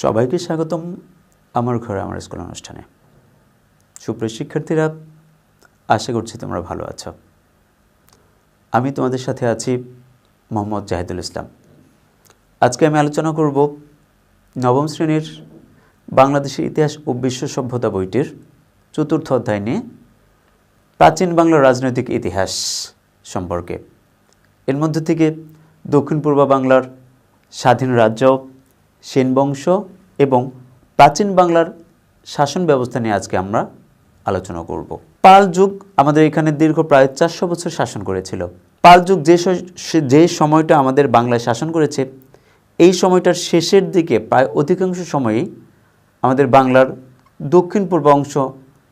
সবাইকে স্বাগতম আমার ঘরে আমার স্কুল অনুষ্ঠানে। সুপ্রিয় শিক্ষার্থীরা, আশা করছি তোমরা ভালো আছো। আমি তোমাদের সাথে আছি মোহাম্মদ জাহিদুল ইসলাম। আজকে আমি আলোচনা করব নবম শ্রেণীর বাংলাদেশের ইতিহাস ও বিশ্ব সভ্যতা বইটির চতুর্থ অধ্যায় নিয়ে প্রাচীন বাংলার রাজনৈতিক ইতিহাস সম্পর্কে। এর মধ্যে থেকে দক্ষিণ পূর্ব বাংলার স্বাধীন রাজ্য, সেন বংশ এবং প্রাচীন বাংলার শাসন ব্যবস্থা নিয়ে আজকে আমরা আলোচনা করব। পাল যুগ আমাদের এখানে দীর্ঘ প্রায় 400 বছর শাসন করেছিল। পাল যুগ যে সময়টা আমাদের বাংলায় শাসন করেছে, এই সময়টার শেষের দিকে প্রায় অধিকাংশ সময়ই আমাদের বাংলার দক্ষিণ পূর্ব অংশ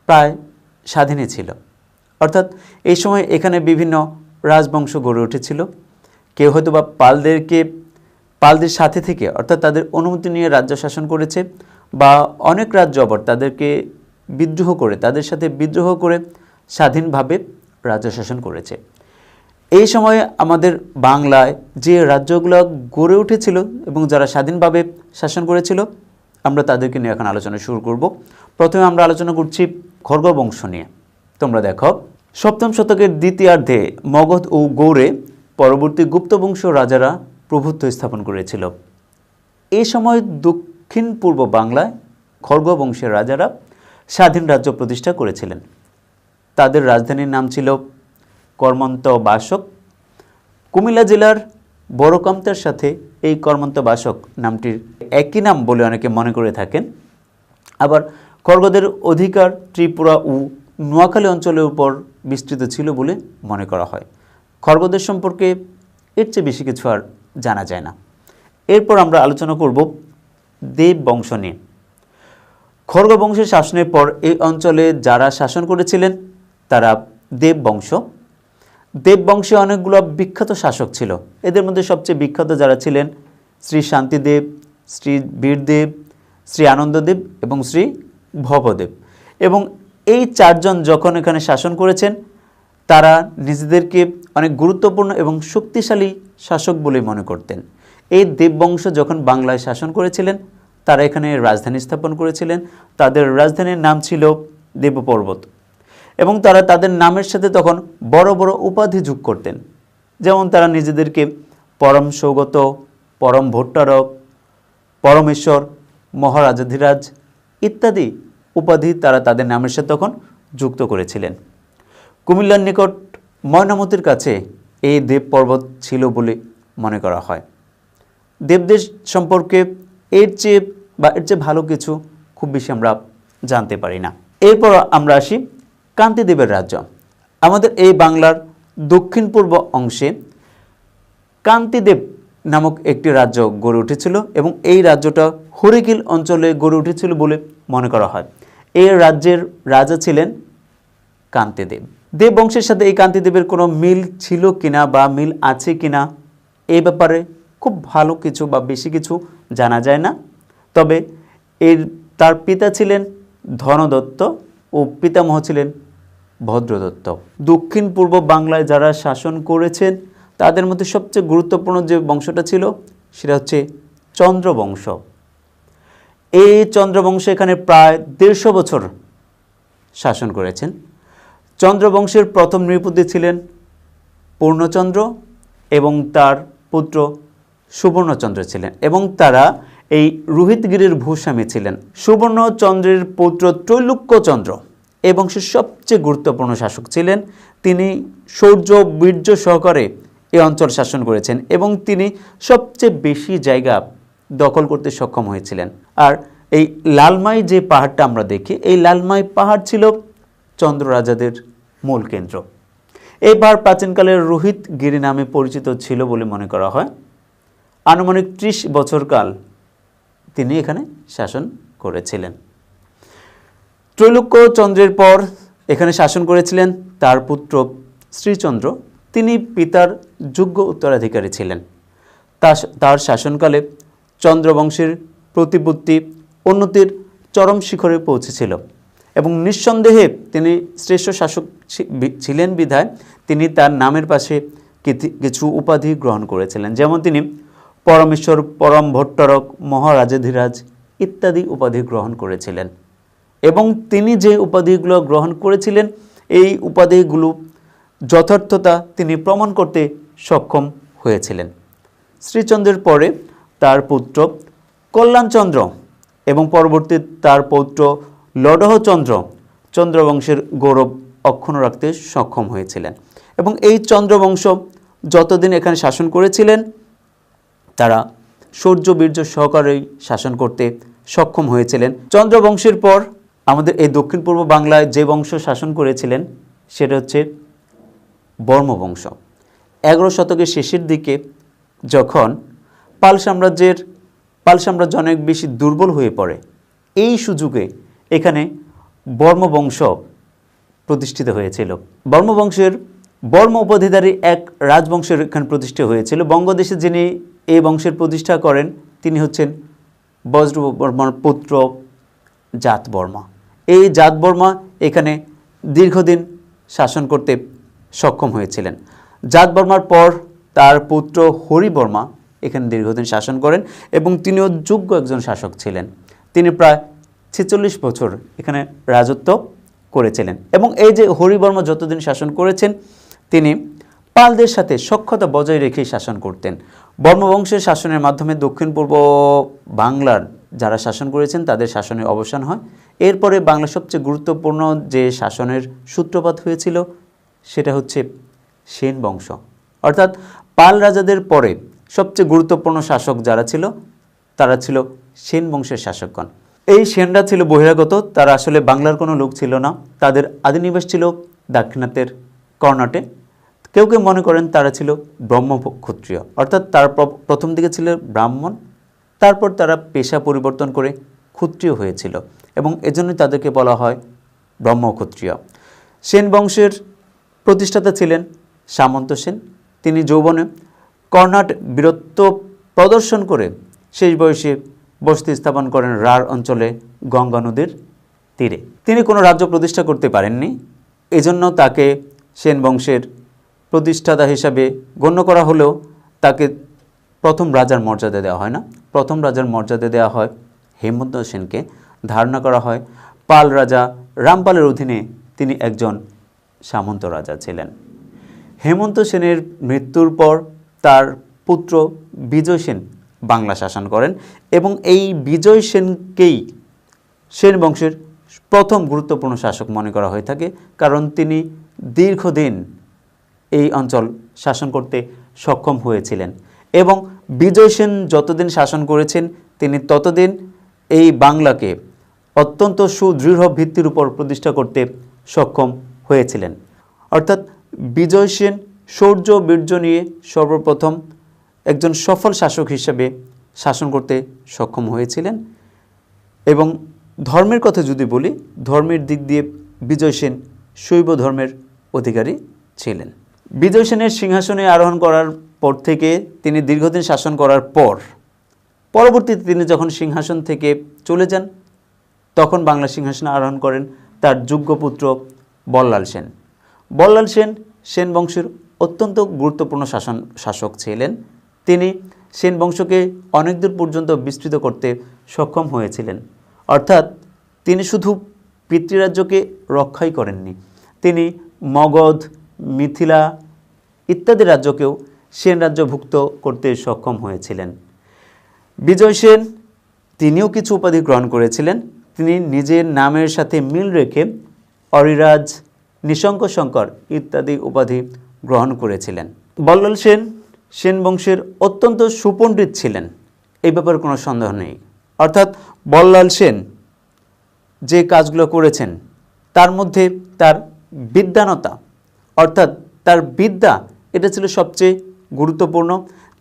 প্রায় স্বাধীনই ছিল। অর্থাৎ এই সময় এখানে বিভিন্ন রাজবংশ গড়ে উঠেছিল। কেউ হয়তো বা পালদের সাথে থেকে, অর্থাৎ তাদের অনুমতি নিয়ে রাজ্য শাসন করেছে, বা অনেক রাজ্য আবার তাদের সাথে বিদ্রোহ করে স্বাধীনভাবে রাজ্য শাসন করেছে। এই সময়ে আমাদের বাংলায় যে রাজ্যগুলো গড়ে উঠেছিল এবং যারা স্বাধীনভাবে শাসন করেছিল, আমরা তাদেরকে নিয়ে এখন আলোচনা শুরু করব। প্রথমে আমরা আলোচনা করছি খড়গ বংশ নিয়ে। তোমরা দেখো, 7ম শতকের দ্বিতীয়ার্ধে মগধ ও গৌড়ে পরবর্তী গুপ্ত বংশ রাজারা প্রভুত্ব স্থাপন করেছিল। এই সময় দক্ষিণ পূর্ব বাংলায় খড়গ বংশের রাজারা স্বাধীন রাজ্য প্রতিষ্ঠা করেছিলেন। তাদের রাজধানীর নাম ছিল কর্মন্তবাসক। কুমিল্লা জেলার বড়কামতার সাথে এই কর্মন্তবাসক নামটির একই নাম বলে অনেকে মনে করে থাকেন। আবার খড়গদের অধিকার ত্রিপুরা ও নোয়াখালী অঞ্চলের উপর বিস্তৃত ছিল বলে মনে করা হয়। খড়গদের সম্পর্কে এর চেয়ে বেশি কিছু আর জানা যায় না। এরপর আমরা আলোচনা করব দেব বংশ নিয়ে। খড়গ বংশের শাসনের পর এই অঞ্চলে যারা শাসন করেছিলেন তারা দেব বংশ। দেব বংশে অনেকগুলো বিখ্যাত শাসক ছিল। এদের মধ্যে সবচেয়ে বিখ্যাত যারা ছিলেন শ্রী শান্তিদেব, শ্রী বীরদেব, শ্রী আনন্দদেব এবং শ্রী ভবদেব। এবং এই 4 জন যখন এখানে শাসন করেছেন, তারা নিজেদেরকে অনেক গুরুত্বপূর্ণ এবং শক্তিশালী শাসক বলে মনে করতেন। এই দেববংশ যখন বাংলায় শাসন করেছিলেন, তারা এখানে রাজধানী স্থাপন করেছিলেন। তাদের রাজধানীর নাম ছিল দেবপর্বত। এবং তারা তাদের নামের সাথে তখন বড় বড় উপাধি যোগ করতেন। যেমন তারা নিজেদেরকে পরম সৌগত, পরম ভট্টারক, পরমেশ্বর, মহারাজাধিরাজ ইত্যাদি উপাধি তারা তাদের নামের সাথে তখন যুক্ত করেছিলেন। কুমিল্লার নিকট ময়নামতির কাছে এই দেব পর্বত ছিল বলে মনে করা হয়। দেবদেশ সম্পর্কে এর চেয়ে ভালো কিছু খুব বেশি আমরা জানতে পারি না। এরপর আমরা আসি কান্তিদেবের রাজ্য। আমাদের এই বাংলার দক্ষিণ পূর্ব অংশে কান্তিদেব নামক একটি রাজ্য গড়ে উঠেছিল এবং এই রাজ্যটা হরিকিল অঞ্চলে গড়ে উঠেছিল বলে মনে করা হয়। এই রাজ্যের রাজা ছিলেন কান্তিদেব। দেব বংশের সাথে এই কান্তিদেবের কোনো মিল ছিল কিনা বা মিল আছে কিনা, এই ব্যাপারে খুব ভালো কিছু বা বেশি কিছু জানা যায় না। তবে তার পিতা ছিলেন ধনদত্ত ও পিতামহ ছিলেন ভদ্রদত্ত। দক্ষিণ পূর্ব বাংলায় যারা শাসন করেছেন, তাদের মধ্যে সবচেয়ে গুরুত্বপূর্ণ যে বংশটা ছিল সেটা হচ্ছে চন্দ্রবংশ। এই চন্দ্রবংশ এখানে প্রায় 150 বছর শাসন করেছেন। চন্দ্রবংশের প্রথম নৃপতি ছিলেন পূর্ণচন্দ্র এবং তার পুত্র সুবর্ণচন্দ্র ছিলেন, এবং তারা এই রোহিতগিরির ভূস্বামী ছিলেন। সুবর্ণচন্দ্রের পুত্র ত্রৈলোক্যচন্দ্র এই বংশের সবচেয়ে গুরুত্বপূর্ণ শাসক ছিলেন। তিনি শৌর্য বীর্য সহকারে এই অঞ্চল শাসন করেছেন এবং তিনি সবচেয়ে বেশি জায়গা দখল করতে সক্ষম হয়েছিলেন। আর এই লালমাই যে পাহাড়টা আমরা দেখি, এই লালমাই পাহাড় ছিল চন্দ্র রাজাদের মূল কেন্দ্র। এই পাহাড় প্রাচীনকালের রোহিতগিরি নামে পরিচিত ছিল বলে মনে করা হয়। আনুমানিক 30 বছর কাল তিনি এখানে শাসন করেছিলেন। ত্রৈলোক্যচন্দ্রের পর এখানে শাসন করেছিলেন তার পুত্র শ্রীচন্দ্র। তিনি পিতার যোগ্য উত্তরাধিকারী ছিলেন। তার শাসনকালে চন্দ্রবংশের প্রতিপত্তি উন্নতির চরম শিখরে পৌঁছেছিল এবং নিঃসন্দেহে তিনি শ্রেষ্ঠ শাসক ছিলেন বিধায় তিনি তার নামের পাশে কিছু উপাধি গ্রহণ করেছিলেন। যেমন তিনি পরমেশ্বর, পরম ভট্টারক, মহারাজাধিরাজ ইত্যাদি উপাধি গ্রহণ করেছিলেন। এবং তিনি যে উপাধিগুলো গ্রহণ করেছিলেন এই উপাধিগুলো যথার্থতা তিনি প্রমাণ করতে সক্ষম হয়েছিলেন। শ্রীচন্দ্রের পরে তার পুত্র কল্যাণচন্দ্র এবং পরবর্তী তার পৌত্র লডহচন্দ্র চন্দ্রবংশের গৌরব অক্ষুণ্ণ রাখতে সক্ষম হয়েছিলেন। এবং এই চন্দ্রবংশ যতদিন এখানে শাসন করেছিলেন তারা শৌর্য বীর্য সহকারেই শাসন করতে সক্ষম হয়েছিলেন। চন্দ্রবংশের পর আমাদের এই দক্ষিণ পূর্ব বাংলায় যে বংশ শাসন করেছিলেন সেটা হচ্ছে বর্মবংশ। 11 শতকের শেষের দিকে যখন পাল সাম্রাজ্য অনেক বেশি দুর্বল হয়ে পড়ে, এই সুযোগে এখানে বর্মবংশ প্রতিষ্ঠিত হয়েছিল। বর্মবংশের বর্ম উপাধিধারী এক রাজবংশের এখানে প্রতিষ্ঠা হয়েছিল। বঙ্গদেশে যিনি এই বংশের প্রতিষ্ঠা করেন তিনি হচ্ছেন বজ্রবর্মার পুত্র জাতবর্মা। এই জাতবর্মা এখানে দীর্ঘদিন শাসন করতে সক্ষম হয়েছিলেন। জাতবর্মার পর তার পুত্র হরিবর্মা এখানে দীর্ঘদিন শাসন করেন এবং তিনিও যোগ্য একজন শাসক ছিলেন। তিনি প্রায় 46 বছর এখানে রাজত্ব করেছিলেন। এবং এই যে হরিবর্মা যতদিন শাসন করেছেন তিনি পালদের সাথে সখ্যতা বজায় রেখেই শাসন করতেন। বর্মবংশের শাসনের মাধ্যমে দক্ষিণ পূর্ব বাংলার যারা শাসন করেছেন তাদের শাসনের অবসান হয়। এরপরে বাংলার সবচেয়ে গুরুত্বপূর্ণ যে শাসনের সূত্রপাত হয়েছিল সেটা হচ্ছে সেন বংশ। অর্থাৎ পাল রাজাদের পরে সবচেয়ে গুরুত্বপূর্ণ শাসক যারা ছিল তারা ছিল সেন বংশের শাসকগণ। এই সেনরা ছিল বহিরাগত, তারা আসলে বাংলার কোনো লোক ছিল না। তাদের আদিনিবাস ছিল দাক্ষিণাত্যের কর্ণাটে। কেউ কেউ মনে করেন তারা ছিল ব্রহ্মক্ষত্রিয়, অর্থাৎ তারা প্রথম দিকে ছিল ব্রাহ্মণ, তারপর তারা পেশা পরিবর্তন করে ক্ষত্রিয় হয়েছিল এবং এজন্যই তাদেরকে বলা হয় ব্রহ্মক্ষত্রিয়। সেন বংশের প্রতিষ্ঠাতা ছিলেন সামন্ত সেন। তিনি যৌবনে কর্ণাট বীরত্ব প্রদর্শন করে শেষ বয়সে বসতি স্থাপন করেন রাঢ় অঞ্চলে গঙ্গা নদীর তীরে। তিনি কোনো রাজ্য প্রতিষ্ঠা করতে পারেননি, এজন্য তাকে সেন বংশের প্রতিষ্ঠাতা হিসাবে গণ্য করা হলেও তাকে প্রথম রাজার মর্যাদা দেওয়া হয় না। প্রথম রাজার মর্যাদা দেওয়া হয় হেমন্ত সেনকে। ধারণা করা হয় পাল রাজা রামপালের অধীনে তিনি একজন সামন্ত রাজা ছিলেন। হেমন্ত সেনের মৃত্যুর পর তার পুত্র বিজয় সেন বাংলা শাসন করেন এবং এই বিজয় সেনকেই সেন বংশের প্রথম গুরুত্বপূর্ণ শাসক মনে করা হয়ে থাকে, কারণ তিনি দীর্ঘদিন এই অঞ্চল শাসন করতে সক্ষম হয়েছিলেন। এবং বিজয় সেন যতদিন শাসন করেছেন তিনি ততদিন এই বাংলাকে অত্যন্ত সুদৃঢ় ভিত্তির উপর প্রতিষ্ঠা করতে সক্ষম হয়েছিলেন। অর্থাৎ বিজয় সেন শৌর্য বীর্য নিয়ে সর্বপ্রথম একজন সফল শাসক হিসেবে শাসন করতে সক্ষম হয়েছিলেন। এবং ধর্মের কথা যদি বলি, ধর্মের দিক দিয়ে বিজয় সেন শৈব ধর্মের অধিকারী ছিলেন। বিজয় সেনের সিংহাসনে আরোহণ করার পর থেকে তিনি দীর্ঘদিন শাসন করার পর পরবর্তীতে তিনি যখন সিংহাসন থেকে চলে যান তখন বাংলা সিংহাসনে আরোহণ করেন তার যোগ্য পুত্র বল্লাল সেন। বল্লাল সেন সেন বংশের অত্যন্ত গুরুত্বপূর্ণ শাসক ছিলেন। তিনি সেন বংশকে অনেক দূর পর্যন্ত বিস্তৃত করতে সক্ষম হয়েছিলেন। অর্থাৎ তিনি শুধু পিতৃরাজ্যকে রক্ষাই করেননি, তিনি মগধ, মিথিলা ইত্যাদি রাজ্যকেও সেন রাজ্যভুক্ত করতে সক্ষম হয়েছিলেন। বিজয় সেন তিনিও কিছু উপাধি গ্রহণ করেছিলেন। তিনি নিজের নামের সাথে মিল রেখে অরিরাজ, নিঃশঙ্ক শঙ্কর ইত্যাদি উপাধি গ্রহণ করেছিলেন। বল্লাল সেন সেন বংশের অত্যন্ত সুপণ্ডিত ছিলেন, এই ব্যাপারে কোনো সন্দেহ নেই। অর্থাৎ বল্লাল সেন যে কাজগুলো করেছেন তার মধ্যে তার বিদ্বানতা অর্থাৎ তার বিদ্যা এটা ছিল সবচেয়ে গুরুত্বপূর্ণ।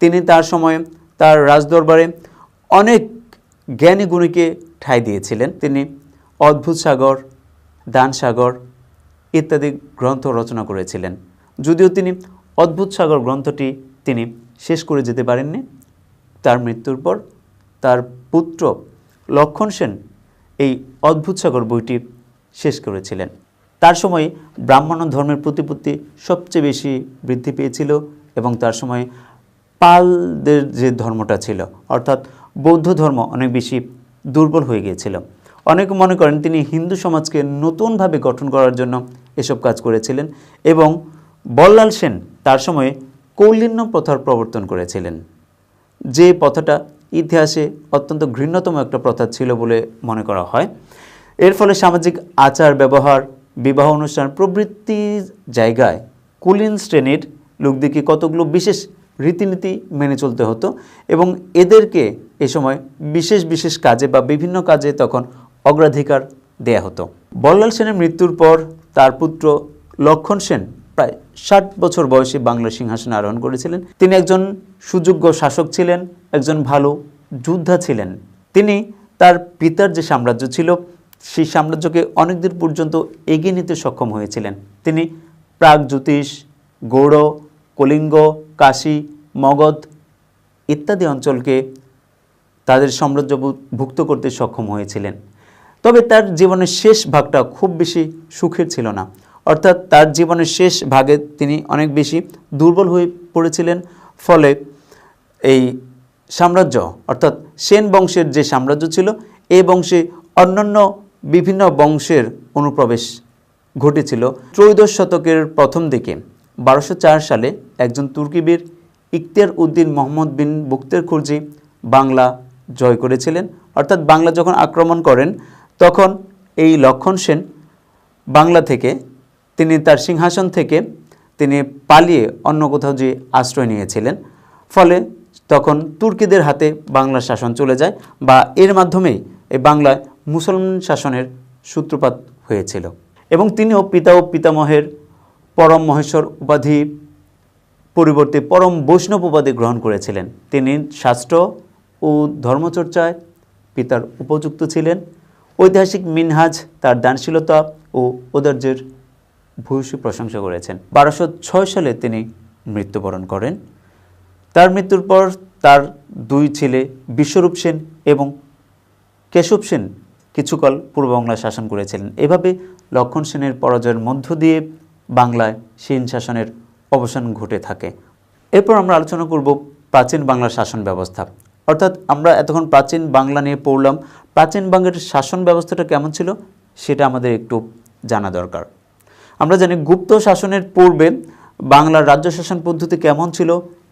তিনি তার সময়ে তার রাজদরবারে অনেক জ্ঞানী গুণীকে ঠাঁই দিয়েছিলেন। তিনি অদ্ভুত সাগর, দান সাগর ইত্যাদি গ্রন্থ রচনা করেছিলেন। যদিও তিনি অদ্ভুত সাগর গ্রন্থটি তিনি শেষ করে যেতে পারেননি, তার মৃত্যুর পর তার পুত্র লক্ষণ সেন এই অদ্ভুত সাগর বইটি শেষ করেছিলেন। তার সময়ে ব্রাহ্মণ ধর্মের প্রতিপত্তি সবচেয়ে বেশি বৃদ্ধি পেয়েছিল এবং তার সময়ে পালদের যে ধর্মটা ছিল অর্থাৎ বৌদ্ধ ধর্ম অনেক বেশি দুর্বল হয়ে গিয়েছিল। অনেকে মনে করেন তিনি হিন্দু সমাজকে নতুনভাবে গঠন করার জন্য এসব কাজ করেছিলেন এবং বল্লাল সেন তার সময়ে কৌলিন্য প্রথার প্রবর্তন করেছিলেন, যে প্রথাটা ইতিহাসে অত্যন্ত ঘৃণ্যতম একটা প্রথা ছিল বলে মনে করা হয়। এর ফলে সামাজিক আচার ব্যবহার, বিবাহ অনুষ্ঠান প্রভৃতি জায়গায় কুলীন শ্রেণীর লোকদিকে কতগুলো বিশেষ রীতিনীতি মেনে চলতে হতো এবং এদেরকে এ সময় বিশেষ বিশেষ কাজে বা বিভিন্ন কাজে তখন অগ্রাধিকার দেয়া হতো। বল্লাল সেনের মৃত্যুর পর তার পুত্র লক্ষণ সেন প্রায় 60 বছর বয়সে বাংলার সিংহাসনে আরোহণ করেছিলেন। তিনি একজন সুযোগ্য শাসক ছিলেন, একজন ভালো যোদ্ধা ছিলেন। তিনি তার পিতার যে সাম্রাজ্য ছিল সেই সাম্রাজ্যকে অনেক দূর পর্যন্ত এগিয়ে নিতে সক্ষম হয়েছিলেন। তিনি প্রাগজ্যোতিষ, গৌড়, কলিঙ্গ, কাশী, মগধ ইত্যাদি অঞ্চলকে তাদের সাম্রাজ্যভুক্ত করতে সক্ষম হয়েছিলেন। তবে তার জীবনের শেষ ভাগটা খুব বেশি সুখের ছিল না, অর্থাৎ তার জীবনের শেষ ভাগে তিনি অনেক বেশি দুর্বল হয়ে পড়েছিলেন। ফলে এই সাম্রাজ্য অর্থাৎ সেন বংশের যে সাম্রাজ্য ছিল এই বংশে অন্যান্য বিভিন্ন বংশের অনুপ্রবেশ ঘটেছিল। ত্রয়োদশ শতকের প্রথম দিকে 1204 সালে একজন তুর্কি বীর ইখতিয়ার উদ্দিন মোহাম্মদ বিন বখতিয়ারখলজি বাংলা জয় করেছিলেন। অর্থাৎ বাংলা যখন আক্রমণ করেন তখন এই লক্ষণ সেন বাংলা থেকে তিনি তার সিংহাসন থেকে তিনি পালিয়ে অন্য কোথাও যে আশ্রয় নিয়েছিলেন। ফলে তখন তুর্কিদের হাতে বাংলার শাসন চলে যায় বা এর মাধ্যমেই এই বাংলায় মুসলমান শাসনের সূত্রপাত হয়েছিল এবং তিনিও পিতা ও পিতামহের পরম মহেশ্বর উপাধি পরিবর্তে পরম বৈষ্ণব উপাধি গ্রহণ করেছিলেন। তিনি শাস্ত্র ও ধর্মচর্চায় পিতার উপযুক্ত ছিলেন। ঐতিহাসিক মিনহাজ তার দানশীলতা ও ঔদার্যের ভূয়সী প্রশংসা করেছেন। 1206 সালে তিনি মৃত্যুবরণ করেন। তার মৃত্যুর পর তার দুই ছেলে বিশ্বরূপ সেন এবং কেশব সেন কিছুকাল পূর্ব বাংলায় শাসন করেছিলেন। এভাবে লক্ষণ সেনের পরাজয়ের মধ্য দিয়ে বাংলায় সেন শাসনের অবসান ঘটে থাকে। এরপর আমরা আলোচনা করব প্রাচীন বাংলার শাসন ব্যবস্থা। অর্থাৎ আমরা এতক্ষণ প্রাচীন বাংলা নিয়ে পড়লাম, প্রাচীন বাংলার শাসন ব্যবস্থাটা কেমন ছিল সেটা আমাদের একটু জানা দরকার। আমরা জানি গুপ্ত শাসনের পূর্বে বাংলার রাজ্য শাসন পদ্ধতি কেমন ছিল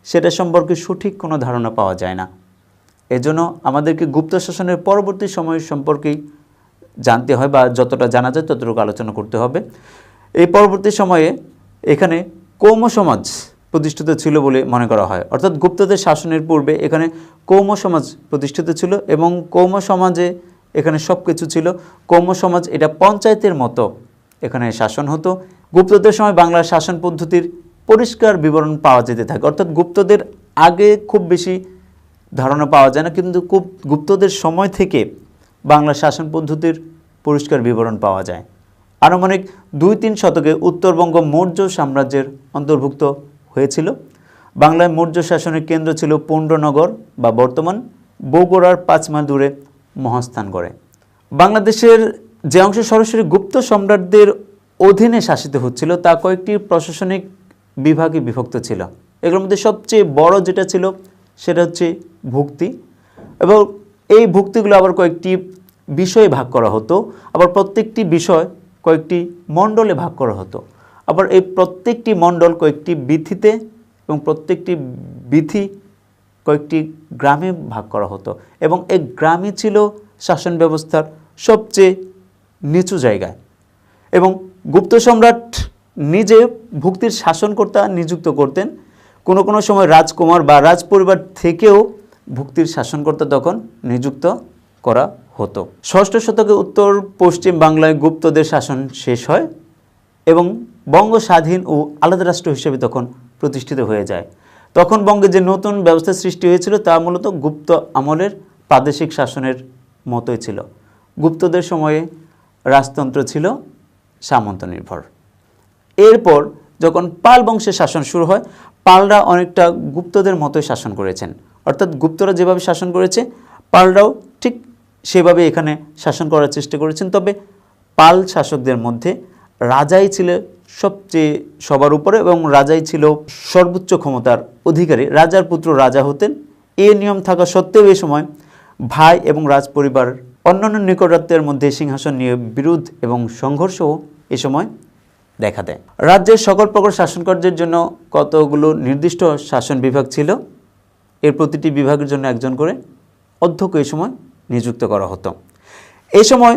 সেটা সম্পর্কে সঠিক কোনো ধারণা পাওয়া যায় না। এজন্য আমাদেরকে গুপ্ত শাসনের পরবর্তী সময় সম্পর্কেই জানতে হয় বা যতটা জানা যায় ততটুকু আলোচনা করতে হবে। এই পরবর্তী সময়ে এখানে কৌম সমাজ প্রতিষ্ঠিত ছিল বলে মনে করা হয়। অর্থাৎ গুপ্তদের শাসনের পূর্বে এখানে কৌম সমাজ প্রতিষ্ঠিত ছিল এবং কৌম সমাজে এখানে সব কিছু ছিল। কৌম সমাজ এটা পঞ্চায়েতের মতো এখানে শাসন হতো। গুপ্তদের সময় বাংলার শাসন পদ্ধতির পরিষ্কার বিবরণ পাওয়া যেতে থাকে। অর্থাৎ গুপ্তদের আগে খুব বেশি ধারণা পাওয়া যায় না, কিন্তু গুপ্তদের সময় থেকে বাংলার শাসন পদ্ধতির পরিষ্কার বিবরণ পাওয়া যায়। আনুমানিক 2-3 শতকে উত্তরবঙ্গ মৌর্য সাম্রাজ্যের অন্তর্ভুক্ত হয়েছিল। বাংলায় মৌর্য শাসনের কেন্দ্র ছিল পুণ্ড্রনগর বা বর্তমান বগুড়ার 5 মাইল দূরে মহাস্থানগড়ে। বাংলাদেশের যে অংশ সরাসরি গুপ্ত সম্রাটদের অধীনে শাসিত হচ্ছিল তা কয়েকটি প্রশাসনিক বিভাগে বিভক্ত ছিল। এগুলোর মধ্যে সবচেয়ে বড় যেটা ছিল সেটা হচ্ছে ভুক্তি, এবং এই ভুক্তিগুলো আবার কয়েকটি বিষয়ে ভাগ করা হতো। আবার প্রত্যেকটি বিষয় কয়েকটি মণ্ডলে ভাগ করা হতো। আবার এই প্রত্যেকটি মণ্ডল কয়েকটি বিথিতে এবং প্রত্যেকটি বিথি কয়েকটি গ্রামে ভাগ করা হতো এবং এই গ্রামই ছিল শাসন ব্যবস্থার সবচেয়ে নিচু জায়গায়। এবং গুপ্ত সম্রাট নিজে ভুক্তির শাসনকর্তা নিযুক্ত করতেন। কোনো কোনো সময় রাজকুমার বা রাজপরিবার থেকেও ভুক্তির শাসনকর্তা তখন নিযুক্ত করা হতো। 6ষ্ঠ শতকে উত্তর পশ্চিম বাংলায় গুপ্তদের শাসন শেষ হয় এবং বঙ্গ স্বাধীন ও আলাদা রাষ্ট্র হিসেবে তখন প্রতিষ্ঠিত হয়ে যায়। তখন বঙ্গে যে নতুন ব্যবস্থা সৃষ্টি হয়েছিল তা মূলত গুপ্ত আমলের প্রাদেশিক শাসনের মতোই ছিল। গুপ্তদের সময়ে রাজতন্ত্র ছিল সামন্ত নির্ভর। এরপর যখন পাল বংশের শাসন শুরু হয়, পালরা অনেকটা গুপ্তদের মতোই শাসন করেছেন। অর্থাৎ গুপ্তরা যেভাবে শাসন করেছে পালরাও ঠিক সেভাবে এখানে শাসন করার চেষ্টা করেছেন। তবে পাল শাসকদের মধ্যে রাজাই ছিল সবচেয়ে সবার উপরে এবং রাজাই ছিল সর্বোচ্চ ক্ষমতার অধিকারী। রাজার পুত্র রাজা হতেন। এই নিয়ম থাকা সত্ত্বেও এই সময় ভাই এবং রাজ পরিবার অন্যান্য নিকটাত্মীয়ের মধ্যে সিংহাসন নিয়ে বিরোধ এবং সংঘর্ষও এ সময় দেখা দেয়। রাজ্যের সকল প্রকার শাসনকার্যের জন্য কতগুলো নির্দিষ্ট শাসন বিভাগ ছিল। এর প্রতিটি বিভাগের জন্য একজন করে অধ্যক্ষ এই সময় নিযুক্ত করা হতো। এই সময়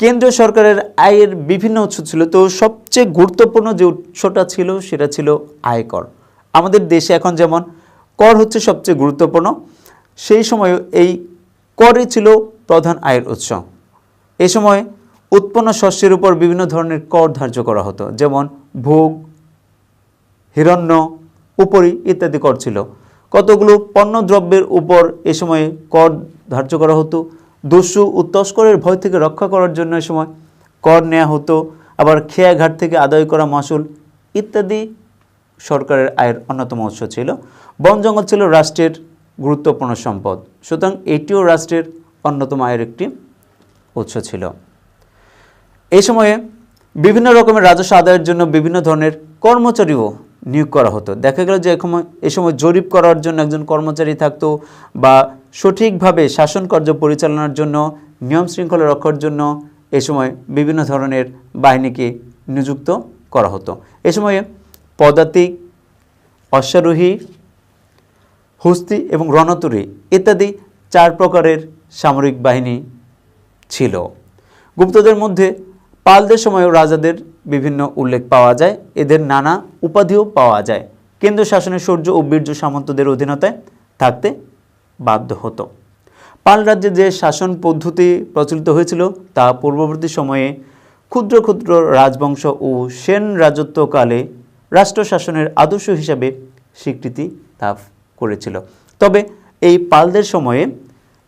কেন্দ্রীয় সরকারের আয়ের বিভিন্ন উৎস ছিল। তো সবচেয়ে গুরুত্বপূর্ণ যে উৎসটা ছিল সেটা ছিল আয়কর। আমাদের দেশে এখন যেমন কর হচ্ছে সবচেয়ে গুরুত্বপূর্ণ, সেই সময় এই করই ছিল প্রধান আয়ের উৎস। এই সময় উৎপন্ন শস্যের উপর বিভিন্ন ধরনের কর ধার্য করা হতো, যেমন ভোগ, হিরণ্য, উপরি ইত্যাদি কর ছিল। কতগুলো পণ্যদ্রব্যের উপর এ সময় কর ধার্য করা হতো। দস্যু ও তস্করের ভয় থেকে রক্ষা করার জন্য এ সময় কর নেওয়া হতো। আবার খেয়াঘাট থেকে আদায় করা মাসুল ইত্যাদি সরকারের আয়ের অন্যতম উৎস ছিল। বন জঙ্গল ছিল রাষ্ট্রের গুরুত্বপূর্ণ সম্পদ, সুতরাং এটিও রাষ্ট্রের অন্যতম আয়ের একটি উৎস ছিল। এই সময়ে বিভিন্ন রকমের রাজস্ব আদায়ের জন্য বিভিন্ন ধরনের কর্মচারীও নিয়োগ করা হতো। দেখা গেল যে এ সময় জরিপ করার জন্য একজন কর্মচারী থাকতো, বা সঠিকভাবে শাসন কার্য পরিচালনার জন্য, নিয়ম শৃঙ্খলা রক্ষার জন্য এ সময় বিভিন্ন ধরনের বাহিনীকে নিযুক্ত করা হতো। এ সময়ে পদাতিক, অশ্বারোহী, হস্তি এবং রণতরী ইত্যাদি 4 প্রকারের সামরিক বাহিনী ছিল। গুপ্তদের মধ্যে পালদের সময়ও রাজাদের বিভিন্ন উল্লেখ পাওয়া যায়। এদের নানা উপাধিও পাওয়া যায়। কেন্দ্র শাসনে শৌর্য ও বীর্য সামন্তদের অধীনতায় থাকতে বাধ্য হতো। পাল রাজ্যে যে শাসন পদ্ধতি প্রচলিত হয়েছিল তা পূর্ববর্তী সময়ে ক্ষুদ্র ক্ষুদ্র রাজবংশ ও সেন রাজত্বকালে রাষ্ট্র শাসনের আদর্শ হিসাবে স্বীকৃতি লাভ করেছিল। তবে এই পালদের সময়ে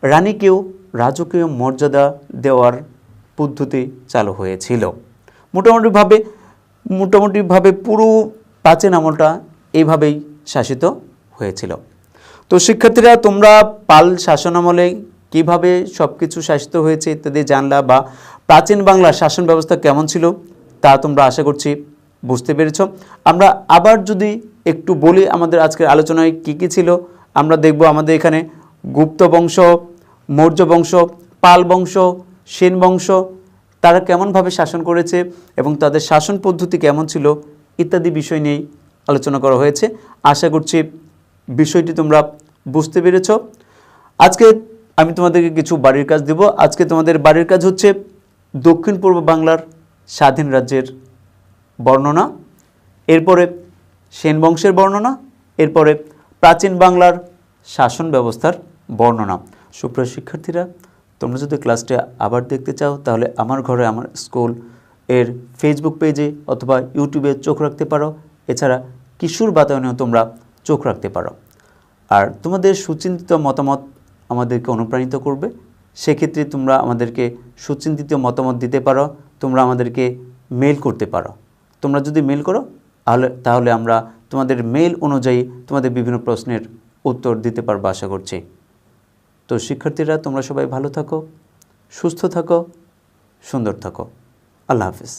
রানীকেও রাজকীয় মর্যাদা দেওয়ার পদ্ধতি চালু হয়েছিল। মোটামুটিভাবে পুরো প্রাচীন আমলটা এইভাবেই শাসিত হয়েছিল। তো শিক্ষার্থীরা, তোমরা পাল শাসনামলে কিভাবে সব কিছু শাসিত হয়েছে ইত্যাদি জানলা, বা প্রাচীন বাংলার শাসন ব্যবস্থা কেমন ছিল তা তোমরা আশা করছি বুঝতে পেরেছ। আমরা আবার যদি একটু বলি আমাদের আজকের আলোচনায় কি কি ছিল, আমরা দেখব আমাদের এখানে গুপ্ত বংশ, মৌর্য বংশ, পাল বংশ, সেন বংশ, তারা কেমনভাবে শাসন করেছে এবং তাদের শাসন পদ্ধতি কেমন ছিল ইত্যাদি বিষয় নিয়েই আলোচনা করা হয়েছে। আশা করছি বিষয়টি তোমরা বুঝতে পেরেছ। আজকে আমি তোমাদেরকে কিছু বাড়ির কাজ দেব। আজকে তোমাদের বাড়ির কাজ হচ্ছে দক্ষিণ পূর্ব বাংলার স্বাধীন রাজ্যের বর্ণনা, এরপরে সেন বংশের বর্ণনা, এরপরে প্রাচীন বাংলার শাসন ব্যবস্থার বর্ণনা। সুপ্রিয় শিক্ষার্থীরা, তোমরা যদি ক্লাসটা আবার দেখতে চাও তাহলে আমার ঘরে আমার স্কুল এর ফেসবুক পেজে অথবা ইউটিউবে চোখ রাখতে পারো। এছাড়া কিশোর বাতায়নেও তোমরা চোখ রাখতে পারো। আর তোমাদের সুচিন্তিত মতামত আমাদেরকে অনুপ্রাণিত করবে। সেক্ষেত্রে তোমরা আমাদেরকে সুচিন্তিত মতামত দিতে পারো, তোমরা আমাদেরকে মেল করতে পারো। তোমরা যদি মেল করো তাহলে আমরা তোমাদের মেল অনুযায়ী তোমাদের বিভিন্ন প্রশ্নের উত্তর দিতে পারবো আশা করছি। তো শিক্ষার্থীরা, তোমরা সবাই ভালো থাকো, সুস্থ থাকো, সুন্দর থাকো। আল্লাহ হাফেজ।